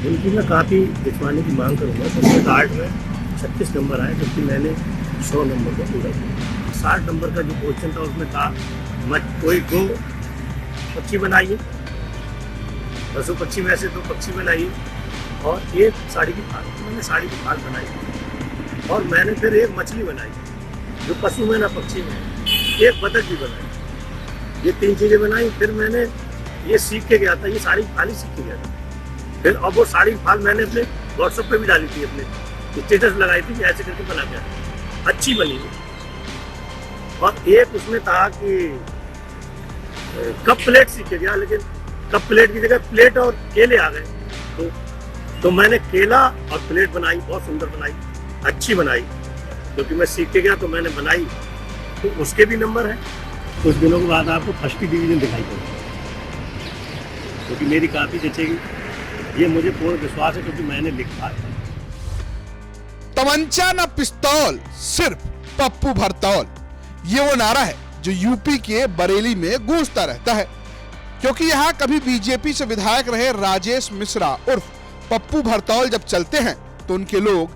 उनकी मैं काफ़ी दिखवाने की मांग करूँगा। सबसे कार्ड में 36 नंबर आए, जबकि मैंने 100 नंबर को पूरा किया। 60 नंबर का जो क्वेश्चन था उसमें था कोई दो पक्षी बनाइए, पशु पक्षी में से 2 पक्षी बनाइए और एक साड़ी की फाल। तो मैंने साड़ी की फाल बनाई और मैंने फिर एक मछली बनाई जो पशु में ना पक्षी में, एक बतख भी बनाई। ये 3 चीज़ें बनाई। फिर मैंने ये सीख के गया था, ये साड़ी फाल ही सीख के गया था। फिर अब वो साड़ी फाल मैंने अपने व्हाट्सएप पे भी डाली थी, अपने स्टेटस लगाई थी कि ऐसे करके बना गया, अच्छी बनी है। और एक उसमें था कि कप प्लेट सीख के गया, लेकिन कप प्लेट की जगह प्लेट और केले आ गए। तो मैंने केला और प्लेट बनाई, बहुत सुंदर बनाई, अच्छी बनाई, क्योंकि मैं सीख के गया तो मैंने बनाई। तो उसके भी नंबर हैं। कुछ दिनों के बाद आपको फर्स्ट डिवीजन दिखाई पड़ेगा, क्योंकि मेरी काफ़ी जचेगी, ये मुझे पूर्ण विश्वास है, क्योंकि मैंने लिखा है। तमंचा न पिस्तौल, सिर्फ पप्पू भरतौल, ये वो नारा है जो यूपी के बरेली में गूंजता रहता है। क्योंकि यहाँ कभी बीजेपी से विधायक रहे राजेश मिश्रा उर्फ पप्पू भरतौल जब चलते हैं तो उनके लोग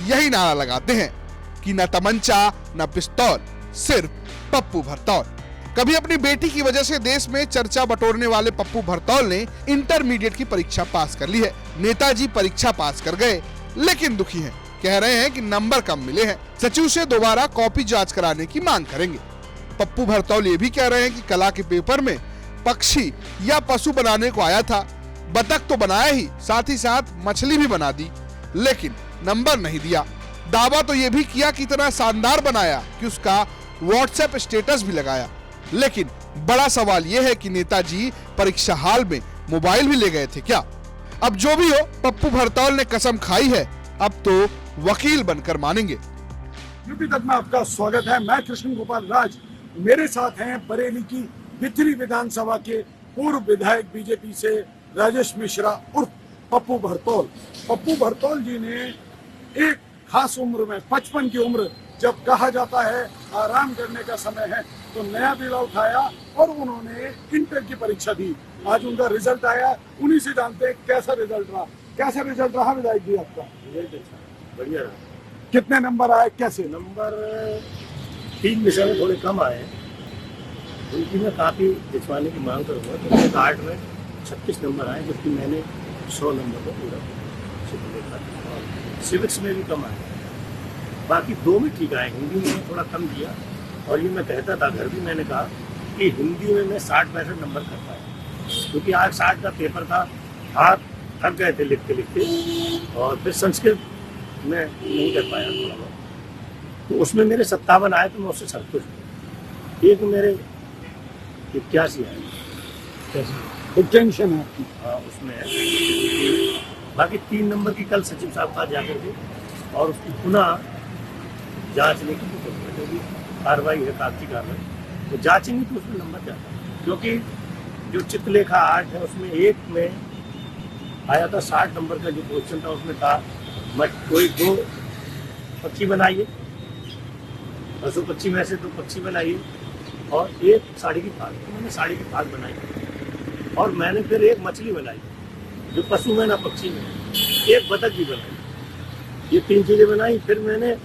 यही नारा लगाते हैं कि न तमंचा न पिस्तौल, सिर्फ पप्पू भरतौल। कभी अपनी बेटी की वजह से देश में चर्चा बटोरने वाले पप्पू भरतौल ने इंटरमीडिएट की परीक्षा पास कर ली है। नेताजी परीक्षा पास कर गए लेकिन दुखी हैं, कह रहे हैं कि नंबर कम मिले हैं, सचिव से दोबारा कॉपी जांच कराने की मांग करेंगे। पप्पू भरतौल ये भी कह रहे हैं कि कला के पेपर में पक्षी या पशु बनाने को आया था, बतख तो बनाया ही, साथ ही साथ मछली भी बना दी, लेकिन नंबर नहीं दिया। दावा तो ये भी किया कि इतना शानदार बनाया कि उसका व्हाट्सएप स्टेटस भी लगाया। लेकिन बड़ा सवाल यह है कि नेताजी परीक्षा हाल में मोबाइल भी ले गए थे क्या? अब जो भी हो, पप्पू भरतौल ने कसम खाई है, अब तो वकील बनकर मानेंगे। यूपी तक में आपका स्वागत है। मैं कृष्ण गोपाल राज, मेरे साथ हैं बरेली की बिथरी विधानसभा के पूर्व विधायक बीजेपी से राजेश मिश्रा उर्फ पप्पू भरतौल। पप्पू भरतौल जी ने एक खास उम्र में, 55 की उम्र, जब कहा जाता है आराम करने का समय है, तो नया बीड़ा उठाया और उन्होंने इंटर की परीक्षा दी। आज उनका रिजल्ट आया, उन्हीं से जानते हैं कैसा रिजल्ट रहा। कैसा रिजल्ट रहा विधायक जी आपका? रिजल्ट अच्छा, बढ़िया रहा। कितने नंबर आए? कैसे नंबर 3 विषय में थोड़े कम आए, उनकी मैं काफ़ी दिखवाने की मांग करूँगा। तो मेरे कार्ड में 36 नंबर आए, जबकि मैंने 100 नंबर को पूरा किया। सिविक्स में भी कम आए, बाकी 2 में ठीक आए। हिंदी में थोड़ा कम दिया, और ये मैं कहता था घर भी, मैंने कहा कि हिंदी में मैं 60-65 नंबर कर पाया, क्योंकि आज 60 का पेपर था, हाथ थक गए थे लिखते लिखते। और फिर संस्कृत में नहीं कर पाया थोड़ा बहुत, तो उसमें मेरे 57 आए, तो मैं उससे संतुष्ट हूँ। एक मेरे 81 आए, टेंशन है आपकी? हाँ, उसमें है। बाकी 3 नंबर की कल सचिव साहब पास जाकर के और उसकी पुनः जांचने की क्योंकि कार्रवाई है, कागजी कार्रवाई, तो जांचेंगे तो उसमें नंबर क्या था। क्योंकि जो चित्रलेखा आर्ट है उसमें एक में आया था 60 नंबर का जो क्वेश्चन था, उसमें था कोई 2 पक्षी बनाइए, पशु पक्षी में से 2 पक्षी बनाइए और एक साड़ी की फाल। तो मैंने साड़ी की फाल बनाई और मैंने फिर एक मछली बनाई जो पशु में ना पक्षी में, एक बतख भी बनाई। ये 3 चीज़ें बनाई। फिर मैंने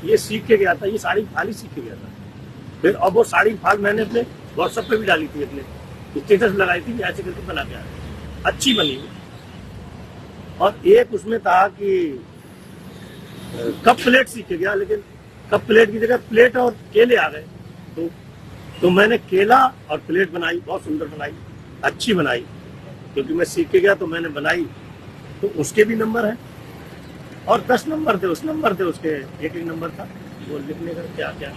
ये सीख के गया था, ये साड़ी की फाल ही सीख के गया था। फिर अब वो साड़ी की फाल मैंने अपने व्हाट्सएप पे भी डाली थी, अपने स्टेटस लगाई थी कि ऐसे करके बना के आया, अच्छी बनी। और एक उसमें था कि कप प्लेट सीख के गया, लेकिन कप प्लेट की जगह प्लेट और केले आ गए। तो मैंने केला और प्लेट बनाई, बहुत सुंदर बनाई, अच्छी बनाई, क्योंकि मैं सीख के गया तो मैंने बनाई। तो उसके भी नंबर हैं और 10 नंबर थे, उसके एक नंबर था वो लिखने का क्या क्या,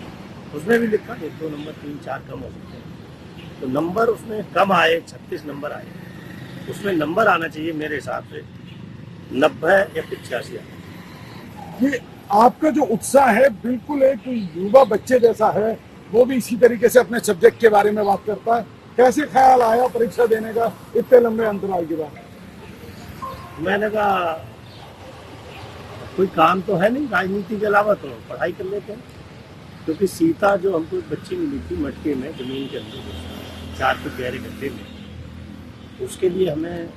उसमें भी लिखा 1-2 नंबर 3-4 कम हो सकते हैं। तो नंबर उसमें कम आए, 36 नंबर आए। उसमें नंबर आना चाहिए मेरे हिसाब से 90 या 85। ये आपका जो उत्साह है बिल्कुल एक युवा बच्चे जैसा है, वो भी इसी तरीके से अपने सब्जेक्ट के बारे में बात करता है। कैसे ख्याल आया परीक्षा देने का इतने लंबे अंतराल के बाद? मैंने कहा कोई काम तो है नहीं राजनीति के अलावा, तो पढ़ाई कर लेते हैं। क्योंकि सीता जो हमको एक बच्ची मिली थी मटके में, जमीन के अंदर 4 फुट गहरे गड्ढे में, उसके लिए हमें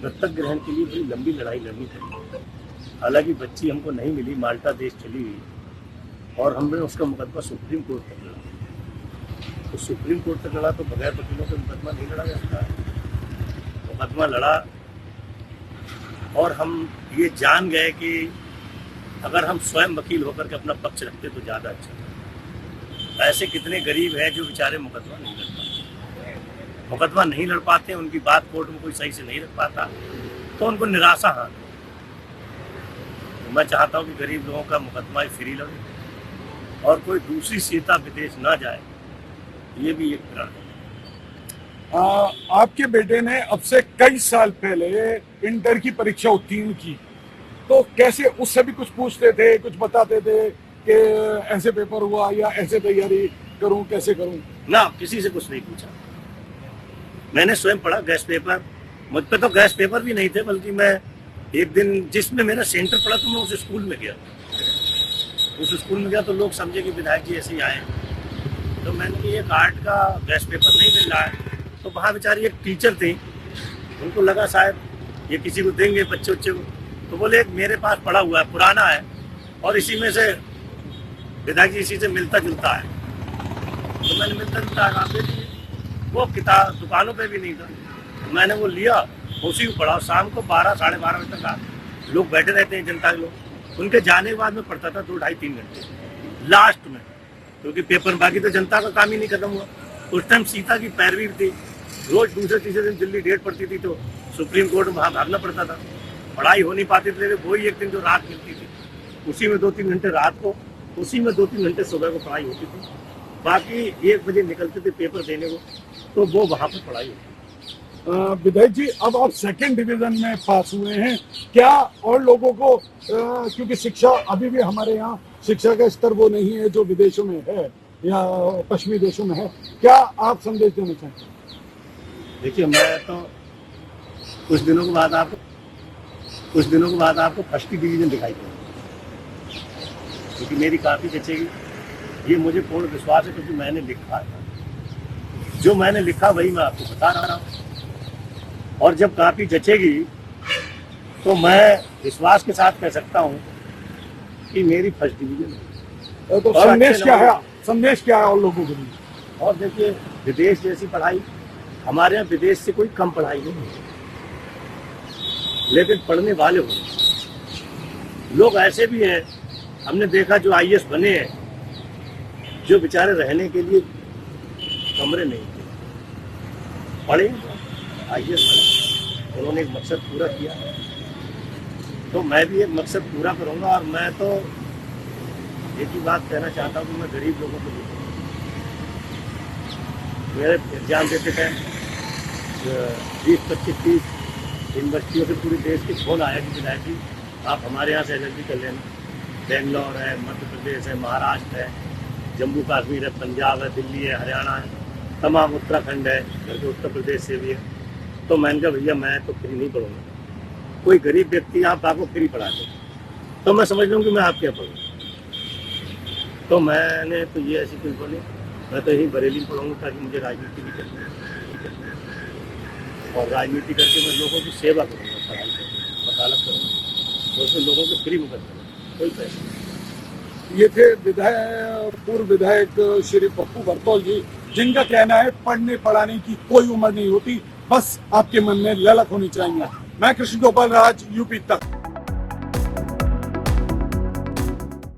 दत्तक ग्रहण के लिए बड़ी लंबी लड़ाई लड़नी पड़ी। हालांकि बच्ची हमको नहीं मिली, माल्टा देश चली गई और हमने उसका मुकदमा सुप्रीम कोर्ट तक लड़ा। तो सुप्रीम कोर्ट तक लड़ा तो बगैर वकीलों का मुकदमा नहीं लड़ा जा सकता। मुकदमा लड़ा और हम ये जान गए कि अगर हम स्वयं वकील होकर के अपना पक्ष रखते तो ज़्यादा अच्छा था। ऐसे कितने गरीब हैं जो बेचारे मुकदमा नहीं लड़ पाते, मुकदमा नहीं लड़ पाते, उनकी बात कोर्ट में कोई सही से नहीं रख पाता, तो उनको निराशा हाथ। मैं चाहता हूँ कि गरीब लोगों का मुकदमा फ्री लगे और कोई दूसरी सीता विदेश ना जाए, ये भी एक प्रण है। आपके बेटे ने अब से कई साल पहले इंटर की परीक्षा उत्तीर्ण की, तो कैसे उससे भी कुछ पूछते थे, कुछ बताते थे कि ऐसे पेपर हुआ या ऐसे तैयारी करूं, कैसे करूं? ना, किसी से कुछ नहीं पूछा। मैंने स्वयं पढ़ा गैस पेपर। मुझ पे तो गैस पेपर भी नहीं थे, बल्कि मैं एक दिन जिसमें मेरा सेंटर पड़ा तो मैं उस स्कूल में गया। उस स्कूल में गया तो लोग समझे कि विधायक जी ऐसे ही आए। तो मैंने कि एक आर्ट का गैस पेपर नहीं मिल रहा है, तो वहाँ बेचारी एक टीचर थी, उनको लगा शायद ये किसी को देंगे बच्चे को, तो बोले मेरे पास पड़ा हुआ है, पुराना है और इसी में से विधायक जी इसी से मिलता जुलता है। तो मैंने मिलता जुलता है दे दिए। वो किताब दुकानों पे भी नहीं था, मैंने वो लिया, उसी को पढ़ा। शाम को 12 साढ़े 12 बजे तक लोग बैठे रहते हैं, जनता के लोग। उनके जाने के बाद में पढ़ता था 2 ढाई 3 घंटे लास्ट में, क्योंकि पेपर बाकी तो जनता का काम ही नहीं खत्म हुआ। उस टाइम सीता की पैरवी थी, रोज दूसरे तीसरे दिन दिल्ली डेट पड़ती थी तो सुप्रीम कोर्ट में वहाँ भागना पड़ता था। पढ़ाई हो नहीं पाती थी, वही एक दिन जो रात मिलती थी उसी में 2-3 घंटे रात को, उसी में 2-3 घंटे सुबह को पढ़ाई होती थी। बाकी 1 बजे निकलते थे पेपर देने को, तो वो वहाँ पर पढ़ाई होती थी। विधायक जी, अब आप 2nd डिवीजन में पास हुए हैं, क्या और लोगों को, क्योंकि शिक्षा अभी भी हमारे यहाँ शिक्षा का स्तर वो नहीं है जो विदेशों में है या पश्चिमी देशों में है, क्या आप संदेश देना चाहते हैं? देखिए, मैं तो कुछ दिनों के बाद आपको 1st डिवीजन दिखाई देगा, क्योंकि मेरी काफी जचेगी, ये मुझे पूर्ण विश्वास है, क्योंकि मैंने लिखा है। जो मैंने लिखा वही मैं आपको बता रहा हूँ, और जब काफी जचेगी तो मैं विश्वास के साथ कह सकता हूँ कि मेरी 1st डिवीजन है। तो संदेश क्या है, संदेश क्या है और लोगों के लिए? और देखिए, विदेश जैसी पढ़ाई, हमारे यहाँ विदेश से कोई कम पढ़ाई नहीं है, लेकिन पढ़ने वाले होंगे। लोग ऐसे भी हैं, हमने देखा जो IAS बने हैं, जो बेचारे रहने के लिए कमरे नहीं थे, पढ़े IAS बने, उन्होंने एक मकसद पूरा किया। तो मैं भी एक मकसद पूरा करूंगा, और मैं तो एक ही बात कहना चाहता हूँ कि मैं गरीब लोगों को देखूँ। मेरे एग्जाम देते टाइम 20, 25, 30 यूनिवर्सिटियों से पूरे देश के फोन आया कि विधायक जी आप हमारे यहाँ से LLB कर लेना। बेंगलोर है, मध्य प्रदेश है, महाराष्ट्र है, जम्मू कश्मीर है, पंजाब है, दिल्ली है, हरियाणा है, तमाम उत्तराखंड है, घर के उत्तर प्रदेश से भी है। तो मैंने कहा भैया मैं तो फ्री नहीं पढ़ूंगा, कोई गरीब व्यक्ति आप आपको फ्री पढ़ा दे तो मैं समझ लूँ कि मैं आपके यहाँ पढ़ूँ। तो मैंने तो ये ऐसी कोई बोली, मैं तो यही बरेली में पढ़ूंगा, ताकि मुझे राजनीति भी करनी है, और राजनीति करके मैं लोगों की सेवा करूँगा, पढ़ाई करूँगा, वकालत करूँगा, तो उसमें लोगों को फ्री में करूँगा, कोई पैसा। ये थे पूर्व विधायक श्री पप्पू भरतौल जी, जिनका कहना है पढ़ने पढ़ाने की कोई उम्र नहीं होती, बस आपके मन में ललक होनी चाहिए। मैं कृष्ण गोपाल राज, यूपी तक।